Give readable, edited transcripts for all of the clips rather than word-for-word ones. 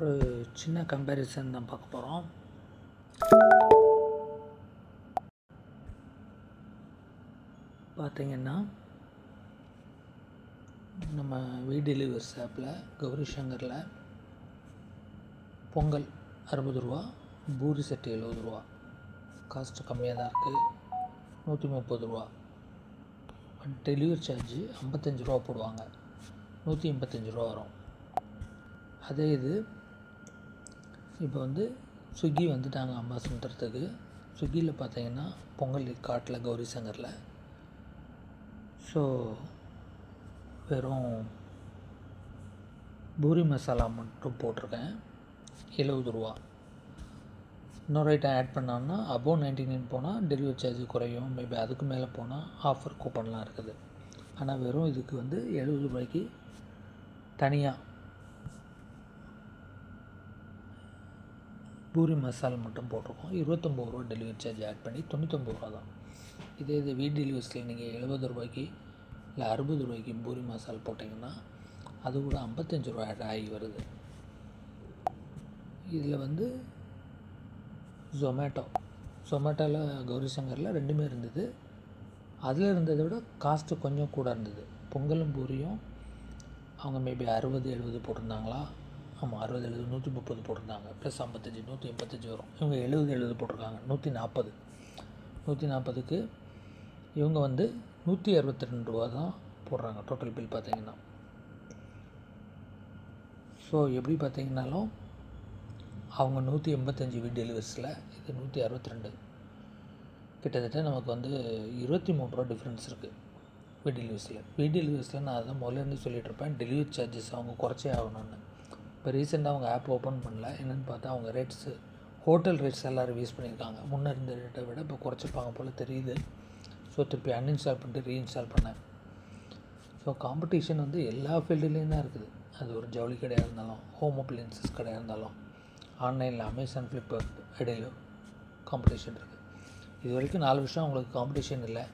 ஒரு சின்ன கம்பேரிசன் தான் பார்க்க போகிறோம். பார்த்திங்கன்னா நம்ம வீடெலிவர்ஸ் ஆப்பில் கௌரி சங்கரில் பொங்கல் 60 ரூபா, பூரி செட்டு 70 ரூபா. காஸ்ட்டு கம்மியாக தான் இருக்குது, 130 ரூபா. டெலிவரி சார்ஜு 55 ரூபா போடுவாங்க, 185 ரூபா வரும். அதே இது இப்போ ஸ்விக்கி வந்துட்டாங்க அம்பாசன்றதுக்கு. ஸ்விக்கியில் பார்த்தீங்கன்னா பொங்கல் காட்டில் கௌரி சங்கரில் ஸோ வெறும் பூரி மசாலா மட்டும் போட்டிருக்கேன், 70 ரூபா. இன்னொரு ஐட்டம் ஆட் பண்ணோன்னா அபோவ் 99 போனால் டெலிவரி சார்ஜ் குறையும், மேபி அதுக்கு மேலே போனால் ஆஃபர் கூப்பன்லாம் இருக்குது. ஆனால் வெறும் இதுக்கு 70 ரூபாய்க்கு தனியாக பூரி மசாலா மட்டும் போட்டிருக்கோம். 29 ரூபா டெலிவரி சார்ஜ் ஆட் பண்ணி 99 ரூபா தான். இதே இது வீட் டெலிவரிஸில் நீங்கள் 70 ரூபாய்க்கு இல்லை 60 ரூபாய்க்கு பூரி மசாலா போட்டிங்கன்னா அது கூட 55 ரூபா ஆட் ஆகி வருது. இதில் ஜொமேட்டோவில் கௌரி சங்கரில் ரெண்டுமே இருந்தது. அதில் இருந்ததை விட காஸ்ட்டு கொஞ்சம் கூட இருந்தது. பொங்கலும் பூரியும் அவங்க மேபி 60-70 போட்டிருந்தாங்களா? ஆமாம், 60-70 130 போட்டிருந்தாங்க, ப்ளஸ் 55 185 வரும். இவங்க 70 போட்டிருக்காங்க, 140. 140க்கு இவங்க 162 ரூபா தான் போடுறாங்க டோட்டல் பில் பார்த்திங்கன்னா. ஸோ எப்படி பார்த்திங்கனாலும் அவங்க 185 வீட் டெலிவரிஸில், இது 162. கிட்டத்தட்ட நமக்கு 23 ரூபா டிஃப்ரென்ஸ் இருக்குது வீட் டெலிவரிஸில். வீட் டெலிவரிஸில் நான் அதை முதலேருந்து சொல்லிகிட்ருப்பேன், டெலிவரி சார்ஜஸ் அவங்க குறைச்சே ஆகணும்னு. இப்போ ரீசெண்டாக அவங்க ஆப் ஓப்பன் பண்ணல, என்னென்னு பார்த்தா அவங்க ரேட்ஸு ஹோட்டல் ரேட்ஸ் எல்லாம் ரிவைஸ் பண்ணியிருக்காங்க. முன்னே இருந்த ரேட்டை விட இப்போ குறைச்சிருப்பாங்க போல் தெரியுது. ஸோ திருப்பி அன்இன்ஸ்டால் பண்ணிட்டு ரீஇன்ஸ்டால் பண்ணேன். ஸோ காம்படிஷன் எல்லா ஃபீல்டுலேயும் தான் இருக்குது. அது ஒரு ஜவுளி கடையாக இருந்தாலும், ஹோம் அப்ளையன்சஸ் கடையாக இருந்தாலும், ஆன்லைனில் அமேசான் ஃப்ளிப்கார்ட் இடையில காம்படிஷன் இருக்குது. இது வரைக்கும் 4 வருஷம் அவங்களுக்கு காம்படிஷன் இல்லை.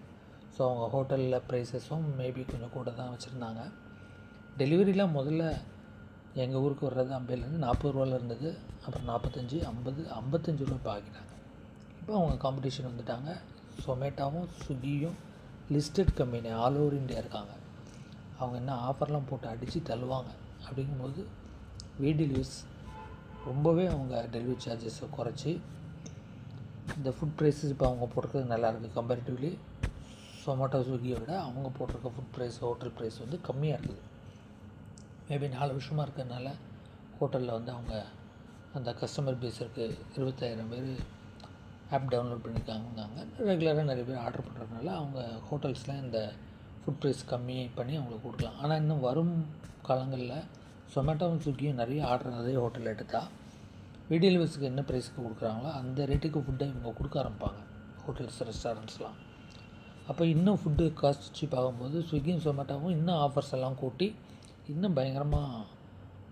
ஸோ அவங்க ஹோட்டலில் ப்ரைஸஸும் மேபி கொஞ்சம் கூட தான் வச்சுருந்தாங்க. டெலிவரிலாம் முதல்ல எங்கள் ஊருக்கு வர்றது அம்பையிலேருந்து 40 ரூபாவில் இருந்தது, அப்புறம் 45, 50, 55 ரூபா இப்போ ஆக்கிட்டாங்க. இப்போ அவங்க காம்படிஷன் வந்துட்டாங்க. சொமேட்டோவும் ஸ்விக்கியும் listed company all over India இருக்காங்க. அவங்க என்ன ஆஃபர்லாம் போட்டு அடித்து தள்ளுவாங்க. அப்படிங்கும்போது வீட் டெலிவரிஸ் ரொம்பவே அவங்க டெலிவரி சார்ஜஸை குறைச்சி இந்த ஃபுட் ப்ரைஸஸ் இப்போ அவங்க போட்டிருக்கிறது நல்லாயிருக்கு. கம்பேரிட்டிவ்லி சொமேட்டோ ஸ்விக்கியை விட அவங்க போட்டிருக்க ஃபுட் ப்ரைஸ், ஹோட்டல் ப்ரைஸ் கம்மியாக இருக்குது. மேபி 4 வருஷமாக இருக்கிறதுனால ஹோட்டலில் அவங்க அந்த கஸ்டமர் பேஸ் இருக்குது. 25,000 பேர் ஆப் டவுன்லோட் பண்ணியிருக்காங்க. ரெகுலராக நிறைய பேர் ஆர்டர் பண்ணுறதுனால அவங்க ஹோட்டல்ஸில் இந்த ஃபுட் ப்ரைஸ் கம்மி பண்ணி அவங்களுக்கு கொடுக்கலாம். ஆனால் இன்னும் வரும் காலங்களில் சொமேட்டோவும் ஸ்விக்கியும் நிறைய ஆர்டர் அதே ஹோட்டலில் எடுத்தால் வீட் டெலிவரிஸுக்கு என்ன ப்ரைஸுக்கு கொடுக்குறாங்களோ அந்த ரேட்டுக்கு ஃபுட்டை இவங்க கொடுக்க ஆரம்பிப்பாங்க ஹோட்டல்ஸ், ரெஸ்டாரண்ட்ஸ்லாம். அப்போ இன்னும் ஃபுட்டு காஸ்ட் சீப் ஆகும்போது ஸ்விக்கியும் சொமேட்டோவும் இன்னும் ஆஃபர்ஸ் எல்லாம் கூட்டி இன்னும் பயங்கரமாக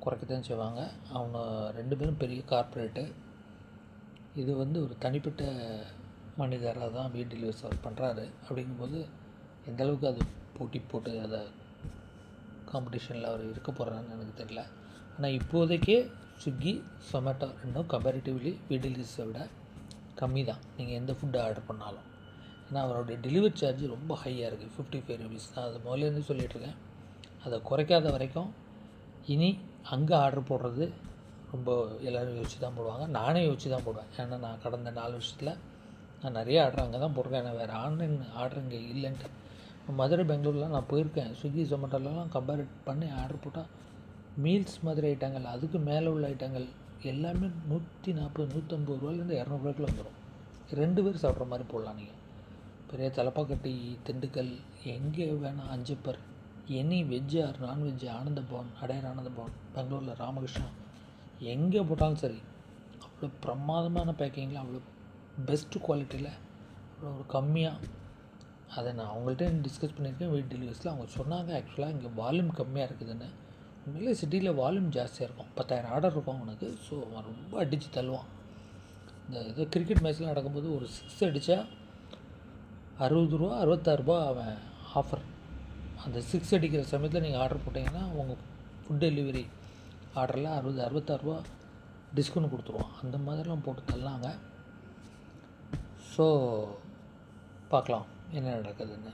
குறைக்கத்தான் செய்வாங்க. அவங்க 2 பேரும் பெரிய கார்ப்பரேட்டு. இது ஒரு தனிப்பட்ட மனிதராக தான் வீட் டெலிவரிஸ் அவர் பண்ணுறாரு. அப்படிங்கும்போது எந்த அளவுக்கு அது போட்டி போட்டு அதை காம்படிஷனில் அவர் இருக்க போகிறாருன்னு எனக்கு தெரியல. ஆனால் இப்போதைக்கே ஸ்விக்கி, சொமேட்டோ ரெண்டும் கம்பேரிட்டிவ்லி வீட் டெலிவரிஸை விட கம்மி தான் நீங்கள் எந்த ஃபுட்டு ஆர்டர் பண்ணாலும். ஏன்னா அவருடைய டெலிவரி சார்ஜ் ரொம்ப ஹையாக இருக்குது, 55 ரூபீஸ் தான். அது முதலேருந்து சொல்லிகிட்ருக்கேன். அதை குறைக்காத வரைக்கும் இனி அங்கே ஆர்டர் போடுறது ரொம்ப எல்லோரும் யோசிச்சு தான் போடுவாங்க. நானே யோசிச்சு தான் போடுவேன். ஏன்னா நான் கடந்த 4 வருஷத்தில் நான் நிறைய ஆர்டர் அங்கே தான் போட்டிருக்கேன். ஏன்னா வேறு ஆன்லைன் ஆர்டர் இங்கே இல்லைன்ட்டு. மதுரை, பெங்களூர்லாம் நான் போயிருக்கேன். ஸ்விக்கி, சொமேட்டோலாம் கம்பேர் பண்ணி ஆர்டர் போட்டால் மீல்ஸ் மாதிரி ஐட்டங்கள், அதுக்கு மேலே உள்ள ஐட்டங்கள் எல்லாமே 140, 150 ரூபாயிலேருந்து 200 ரூபாய்க்குள்ள வந்துடும். 2 பேர் சாப்பிட்ற மாதிரி போடலாம். நீங்கள் பெரிய தலப்பாக்கட்டி, திண்டுக்கல், எங்கே வேணால், Anjappar, any veg or non veg, ஆனந்த பவன், அடையார் ஆனந்த பவன், பெங்களூரில் ராமகிருஷ்ணா, எங்கே போட்டாலும் சரி அவ்வளோ பிரமாதமான பேக்கிங்கில், அவ்வளோ பெஸ்ட்டு குவாலிட்டியில், அவ்வளோ ஒரு கம்மியாக. அதை நான் அவங்கள்ட்ட டிஸ்கஸ் பண்ணியிருக்கேன் வீட் டெலிவரிஸில். அவங்க சொன்னாங்க ஆக்சுவலாக இங்கே வால்யூம் கம்மியாக இருக்குதுன்னு. உண்மையிலே சிட்டியில் வால்யூம் ஜாஸ்தியாக இருக்கும். 10,000 ஆர்டர் இருக்கும் அவனுக்கு. ஸோ அவன் ரொம்ப அடித்து தள்ளுவான். இந்த ஏதோ கிரிக்கெட் மேட்ச்லாம் நடக்கும்போது ஒரு 6 அடித்தா 60 ரூபா 66 ரூபா அவன் ஆஃபர். அந்த 6 அடிக்கிற சமயத்தில் நீங்கள் ஆர்டர் போட்டிங்கன்னா உங்கள் ஃபுட் டெலிவரி ஆர்டரில் 66 ரூபா டிஸ்கவுண்ட் கொடுத்துருவோம். அந்த மாதிரிலாம் போட்டு தள்ளாங்க. ஸோ பார்க்கலாம் என்ன நடக்குதுன்னு.